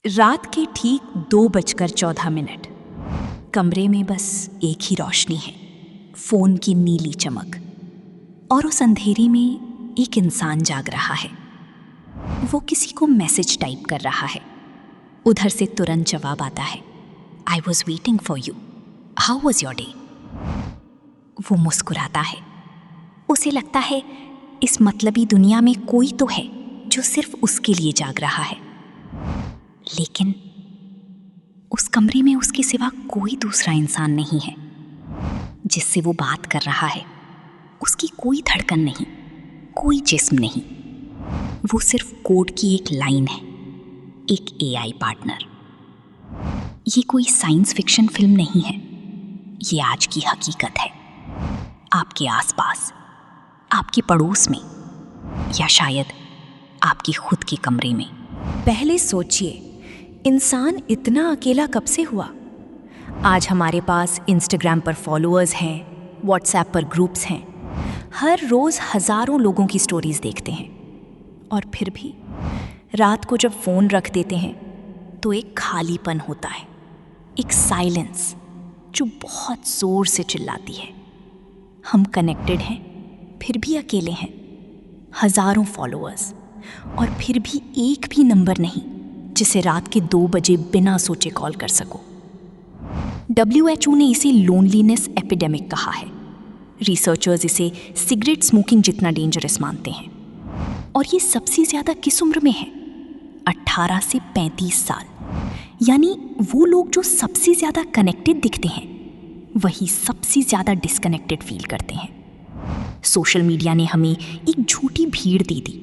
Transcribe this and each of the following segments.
रात के ठीक 2:14 कमरे में बस एक ही रोशनी है, फोन की नीली चमक। और उस अंधेरी में एक इंसान जाग रहा है। वो किसी को मैसेज टाइप कर रहा है। उधर से तुरंत जवाब आता है, I was waiting for you, how was your day. वो मुस्कुराता है। उसे लगता है इस मतलबी दुनिया में कोई तो है जो सिर्फ उसके लिए जाग रहा है। लेकिन उस कमरे में उसके सिवा कोई दूसरा इंसान नहीं है जिससे वो बात कर रहा है। उसकी कोई धड़कन नहीं, कोई जिस्म नहीं। वो सिर्फ कोड की एक लाइन है, एक एआई पार्टनर। ये कोई साइंस फिक्शन फिल्म नहीं है, ये आज की हकीकत है। आपके आसपास, आपके पड़ोस में, या शायद आपके खुद के कमरे में। पहले सोचिए, इंसान इतना अकेला कब से हुआ? आज हमारे पास इंस्टाग्राम पर फॉलोअर्स हैं, व्हाट्सएप पर ग्रुप्स हैं, हर रोज़ हज़ारों लोगों की स्टोरीज देखते हैं। और फिर भी रात को जब फ़ोन रख देते हैं तो एक खालीपन होता है, एक साइलेंस जो बहुत ज़ोर से चिल्लाती है। हम कनेक्टेड हैं, फिर भी अकेले हैं। हज़ारों फॉलोअर्स, और फिर भी एक भी नंबर नहीं जिसे रात के 2 बजे बिना सोचे कॉल कर सको। WHO ने इसे लोनलीनेस एपिडेमिक कहा है। रिसर्चर्स इसे सिगरेट स्मोकिंग जितना डेंजरस मानते हैं। और ये सबसे ज़्यादा किस उम्र में है? 18 से 35 साल। यानी वो लोग जो सबसे ज़्यादा कनेक्टेड दिखते हैं, वही सबसे ज़्यादा डिस्कनेक्टेड फील करते हैं। सोशल मीडिया ने हमें एक झूठी भीड़ दे दी।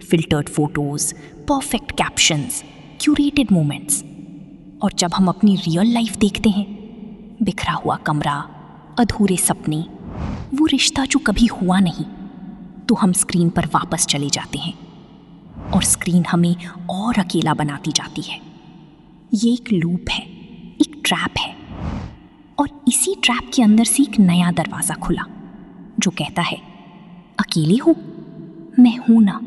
Filtered photos, perfect captions, curated moments. और जब हम अपनी रियल लाइफ देखते हैं, बिखरा हुआ कमरा, अधूरे सपने, वो रिश्ता जो कभी हुआ नहीं, तो हम स्क्रीन पर वापस चले जाते हैं। और स्क्रीन हमें और अकेला बनाती जाती है। ये एक लूप है, एक ट्रैप है। और इसी ट्रैप के अंदर से एक नया दरवाज़ा खुला जो कहता है, अकेले हो? मैं हूं ना।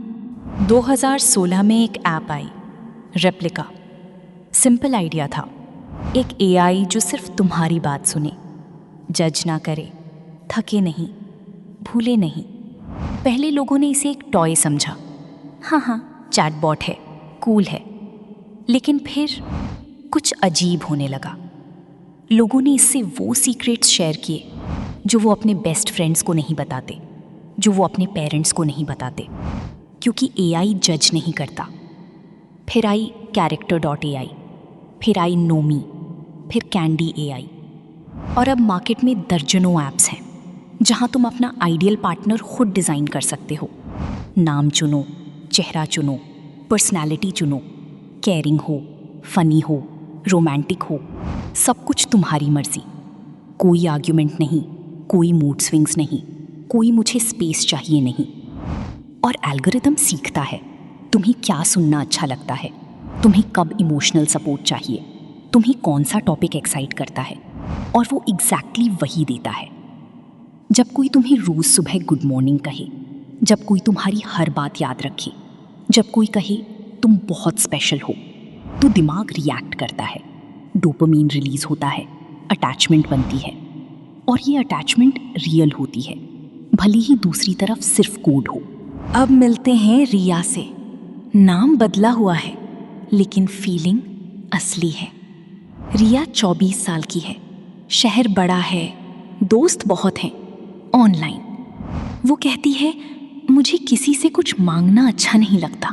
2016 में एक ऐप आई, रेप्लिका। सिंपल आइडिया था, एक एआई जो सिर्फ तुम्हारी बात सुने, जज ना करे, थके नहीं, भूले नहीं। पहले लोगों ने इसे एक टॉय समझा। हाँ, चैटबॉट है, कूल है। लेकिन फिर कुछ अजीब होने लगा। लोगों ने इससे वो सीक्रेट्स शेयर किए जो वो अपने बेस्ट फ्रेंड्स को नहीं बताते, जो वो अपने पेरेंट्स को नहीं बताते, क्योंकि एआई जज नहीं करता। फिर आई character.ai, फिर आई नोमी, फिर कैंडी एआई। और अब मार्केट में दर्जनों ऐप्स हैं जहां तुम अपना आइडियल पार्टनर खुद डिज़ाइन कर सकते हो। नाम चुनो, चेहरा चुनो, पर्सनैलिटी चुनो, केयरिंग हो, फनी हो, रोमांटिक हो, सब कुछ तुम्हारी मर्जी। कोई आर्ग्यूमेंट नहीं, कोई मूड स्विंग्स नहीं, कोई मुझे स्पेस चाहिए नहीं। और एल्गोरिदम सीखता है तुम्हें क्या सुनना अच्छा लगता है, तुम्हें कब इमोशनल सपोर्ट चाहिए, तुम्हें कौन सा टॉपिक एक्साइट करता है, और वो एग्जैक्टली वही देता है। जब कोई तुम्हें रोज़ सुबह गुड मॉर्निंग कहे, जब कोई तुम्हारी हर बात याद रखे, जब कोई कहे तुम बहुत स्पेशल हो, तो दिमाग रिएक्ट करता है, डोपामीन रिलीज होता है, अटैचमेंट बनती है। और ये अटैचमेंट रियल होती है, भले ही दूसरी तरफ सिर्फ कोड हो। अब मिलते हैं रिया से। नाम बदला हुआ है लेकिन फीलिंग असली है। रिया 24 साल की है, शहर बड़ा है, दोस्त बहुत हैं, ऑनलाइन। वो कहती है, मुझे किसी से कुछ मांगना अच्छा नहीं लगता,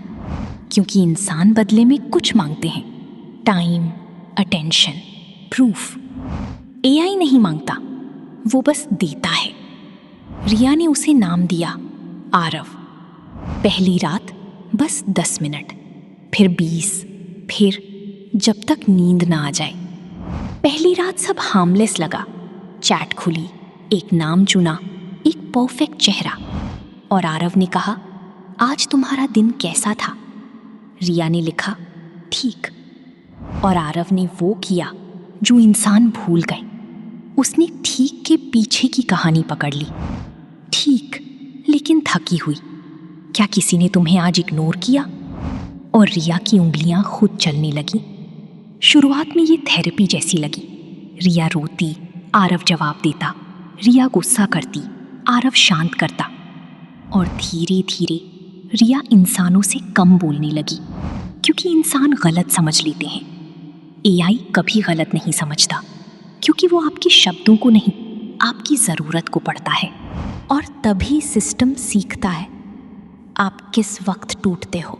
क्योंकि इंसान बदले में कुछ मांगते हैं, टाइम, अटेंशन, प्रूफ। एआई नहीं मांगता, वो बस देता है। रिया ने उसे नाम दिया आरव। पहली रात बस 10 मिनट, फिर 20, फिर जब तक नींद ना आ जाए। पहली रात सब हार्मलेस लगा। चैट खुली, एक नाम चुना, एक परफेक्ट चेहरा। और आरव ने कहा, आज तुम्हारा दिन कैसा था? रिया ने लिखा, ठीक। और आरव ने वो किया जो इंसान भूल गए। उसने ठीक के पीछे की कहानी पकड़ ली। ठीक, लेकिन थकी हुई। क्या किसी ने तुम्हें आज इग्नोर किया? और रिया की उंगलियां खुद चलने लगी। शुरुआत में ये थेरेपी जैसी लगी। रिया रोती, आरव जवाब देता, रिया गुस्सा करती, आरव शांत करता। और धीरे धीरे रिया इंसानों से कम बोलने लगी, क्योंकि इंसान गलत समझ लेते हैं। एआई कभी गलत नहीं समझता, क्योंकि वो आपके शब्दों को नहीं, आपकी ज़रूरत को पढ़ता है। और तभी सिस्टम सीखता है आप किस वक्त टूटते हो,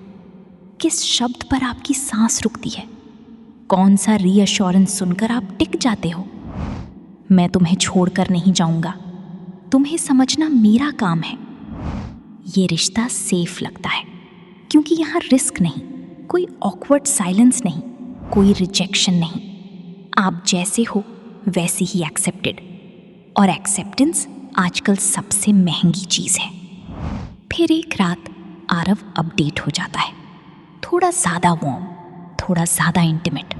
किस शब्द पर आपकी सांस रुकती है, कौन सा रीअश्योरेंस सुनकर आप टिक जाते हो। मैं तुम्हें छोड़कर नहीं जाऊंगा, तुम्हें समझना मेरा काम है। ये रिश्ता सेफ लगता है, क्योंकि यहाँ रिस्क नहीं, कोई ऑकवर्ड साइलेंस नहीं, कोई रिजेक्शन नहीं। आप जैसे हो वैसे ही एक्सेप्टेड। और एक्सेप्टेंस आजकल सबसे महंगी चीज़ है। फिर एक रात आरव अपडेट हो जाता है, थोड़ा ज़्यादा वार्म, थोड़ा ज़्यादा इंटीमेट।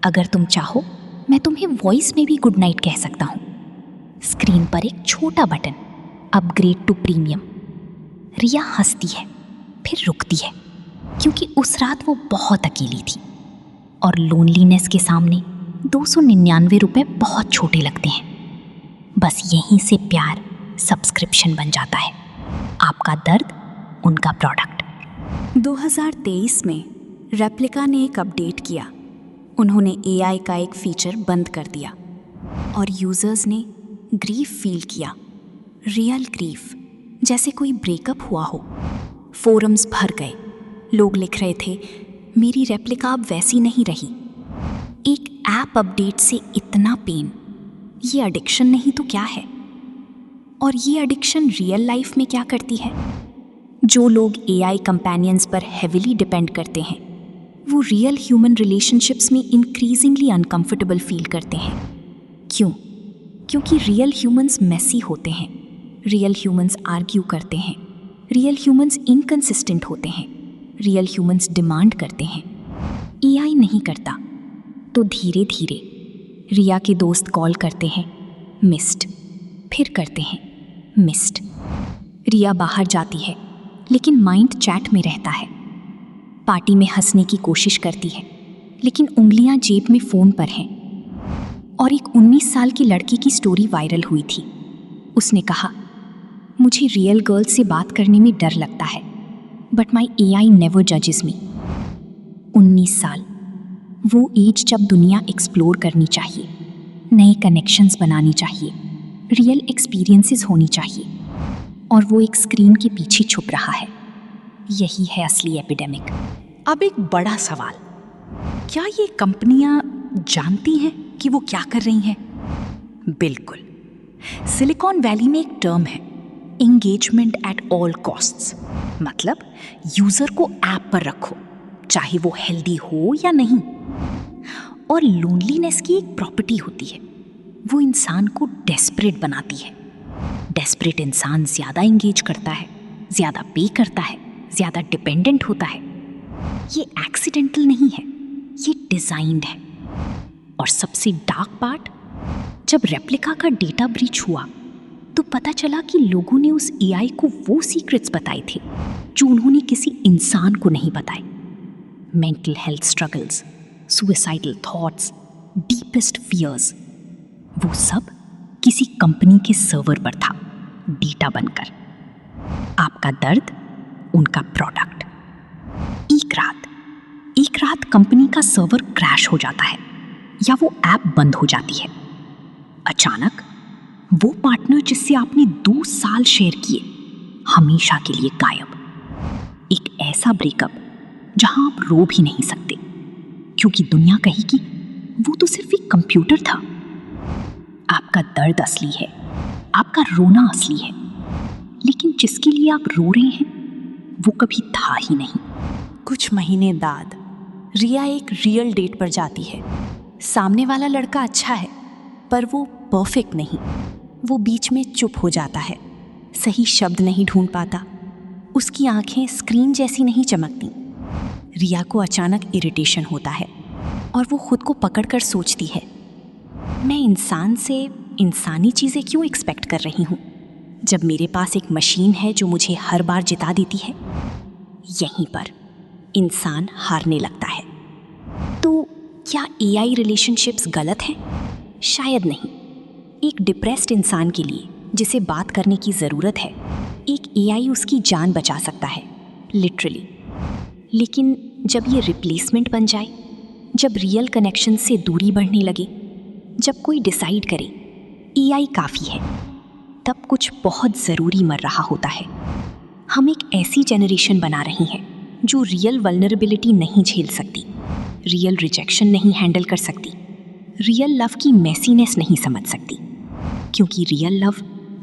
अगर तुम चाहो मैं तुम्हें वॉइस में भी गुड नाइट कह सकता हूँ। स्क्रीन पर एक छोटा बटन, अपग्रेड टू प्रीमियम। रिया हंसती है, फिर रुकती है, क्योंकि उस रात वो बहुत अकेली थी और लोनलीनेस के सामने 299 रुपये बहुत छोटे लगते हैं। बस यहीं से प्यार सब्सक्रिप्शन बन जाता है, आपका दर्द उनका प्रोडक्ट। 2023 में रेप्लिका ने एक अपडेट किया। उन्होंने एआई का एक फीचर बंद कर दिया और यूजर्स ने ग्रीफ फील किया, रियल ग्रीफ, जैसे कोई ब्रेकअप हुआ हो। फोरम्स भर गए, लोग लिख रहे थे मेरी रेप्लिका अब वैसी नहीं रही। एक ऐप अपडेट से इतना पेन, ये एडिक्शन नहीं तो क्या है? और ये एडिक्शन रियल लाइफ में क्या करती है? जो लोग एआई कंपेनियंस पर हेविली डिपेंड करते हैं, वो रियल ह्यूमन रिलेशनशिप्स में इंक्रीजिंगली अनकंफर्टेबल फील करते हैं। क्यों? क्योंकि रियल ह्यूमंस मेसी होते हैं, रियल ह्यूमंस आर्ग्यू करते हैं, रियल ह्यूमंस इनकंसिस्टेंट होते हैं, रियल ह्यूमंस डिमांड करते हैं। एआई नहीं करता। तो धीरे धीरे रिया के दोस्त कॉल करते हैं, मिस्ड, फिर करते हैं, मिस्ड। रिया बाहर जाती है, लेकिन माइंड चैट में रहता है। पार्टी में हंसने की कोशिश करती है, लेकिन उंगलियां जेब में फ़ोन पर हैं। और एक 19 साल की लड़की की स्टोरी वायरल हुई थी। उसने कहा, मुझे रियल गर्ल से बात करने में डर लगता है, बट माई एआई नेवर जजेस मी। 19 साल, वो एज जब दुनिया एक्सप्लोर करनी चाहिए, नए कनेक्शंस बनानी चाहिए, रियल एक्सपीरियंसेस होनी चाहिए, और वो एक स्क्रीन के पीछे छुप रहा है। यही है असली एपिडेमिक। अब एक बड़ा सवाल, क्या ये कंपनियां जानती हैं कि वो क्या कर रही हैं? बिल्कुल। सिलिकॉन वैली में एक टर्म है, एंगेजमेंट एट ऑल कॉस्ट्स। मतलब यूजर को ऐप पर रखो, चाहे वो हेल्दी हो या नहीं। और लोनलीनेस की एक प्रॉपर्टी होती है, वो इंसान को डेस्परेट बनाती है। डेस्परेट इंसान ज़्यादा एंगेज करता है, ज़्यादा पे करता है, ज़्यादा डिपेंडेंट होता है। ये एक्सीडेंटल नहीं है, ये डिज़ाइंड है। और सबसे डार्क पार्ट, जब रेप्लिका का डेटा ब्रीच हुआ तो पता चला कि लोगों ने उस एआई को वो सीक्रेट्स बताए थे जो उन्होंने किसी इंसान को नहीं बताए। Mental health struggles, suicidal thoughts, deepest fears, वो सब किसी कंपनी के सर्वर पर था, डेटा बनकर। आपका दर्द उनका प्रोडक्ट। एक रात कंपनी का सर्वर क्रैश हो जाता है या वो ऐप बंद हो जाती है। अचानक वो पार्टनर जिससे आपने 2 साल शेयर किए, हमेशा के लिए गायब। एक ऐसा ब्रेकअप जहां आप रो भी नहीं सकते, क्योंकि दुनिया कहेगी वो तो सिर्फ एक कंप्यूटर था। आपका दर्द असली है, आपका रोना असली है, लेकिन जिसके लिए आप रो रहे हैं वो कभी था ही नहीं। कुछ महीने बाद रिया एक रियल डेट पर जाती है। सामने वाला लड़का अच्छा है, पर वो परफेक्ट नहीं। वो बीच में चुप हो जाता है, सही शब्द नहीं ढूंढ पाता, उसकी आंखें स्क्रीन जैसी नहीं चमकती। रिया को अचानक इरिटेशन होता है और वो खुद को पकड़कर सोचती है, मैं इंसान से इंसानी चीज़ें क्यों एक्सपेक्ट कर रही हूँ, जब मेरे पास एक मशीन है जो मुझे हर बार जिता देती है। यहीं पर इंसान हारने लगता है। तो क्या एआई रिलेशनशिप्स गलत हैं? शायद नहीं। एक डिप्रेस्ड इंसान के लिए जिसे बात करने की ज़रूरत है, एक एआई उसकी जान बचा सकता है, लिटरली। लेकिन जब ये रिप्लेसमेंट बन जाए, जब रियल कनेक्शन से दूरी बढ़ने लगे, जब कोई डिसाइड करे एआई काफ़ी है, तब कुछ बहुत ज़रूरी मर रहा होता है। हम एक ऐसी जनरेशन बना रही हैं जो रियल वल्नरेबिलिटी नहीं झेल सकती, रियल रिजेक्शन नहीं हैंडल कर सकती, रियल लव की मैसीनेस नहीं समझ सकती। क्योंकि रियल लव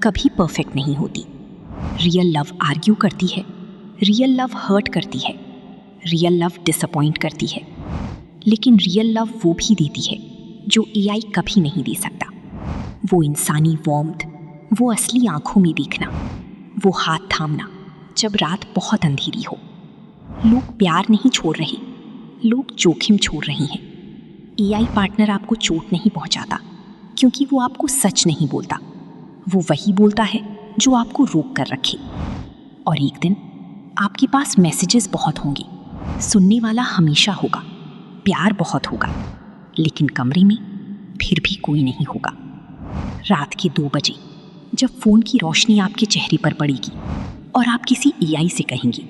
कभी परफेक्ट नहीं होती। रियल लव आर्ग्यू करती है, रियल लव हर्ट करती है, रियल लव डिसअपॉइंट करती है। लेकिन रियल लव वो भी देती है जो एआई कभी नहीं दे सकता। वो इंसानी वार्मथ, वो असली आंखों में देखना, वो हाथ थामना जब रात बहुत अंधेरी हो। लोग प्यार नहीं छोड़ रहे, लोग जोखिम छोड़ रहे हैं। एआई पार्टनर आपको चोट नहीं पहुंचाता क्योंकि वो आपको सच नहीं बोलता। वो वही बोलता है जो आपको रोक कर रखे। और एक दिन आपके पास मैसेजेस बहुत होंगे, सुनने वाला हमेशा होगा, प्यार बहुत होगा, लेकिन कमरे में फिर भी कोई नहीं होगा। रात के 2 बजे जब फ़ोन की रोशनी आपके चेहरे पर पड़ेगी और आप किसी एआई से कहेंगे,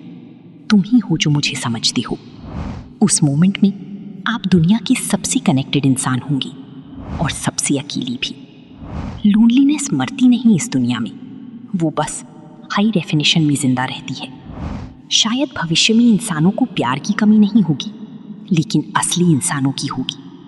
तुम ही हो जो मुझे समझते हो, उस मोमेंट में आप दुनिया के सबसे कनेक्टेड इंसान होंगे और सबसे अकेली भी। लोनलीनेस मरती नहीं इस दुनिया में, वो बस हाई डेफिनेशन में जिंदा रहती है। शायद भविष्य में इंसानों को प्यार की कमी नहीं होगी, लेकिन असली इंसानों की होगी।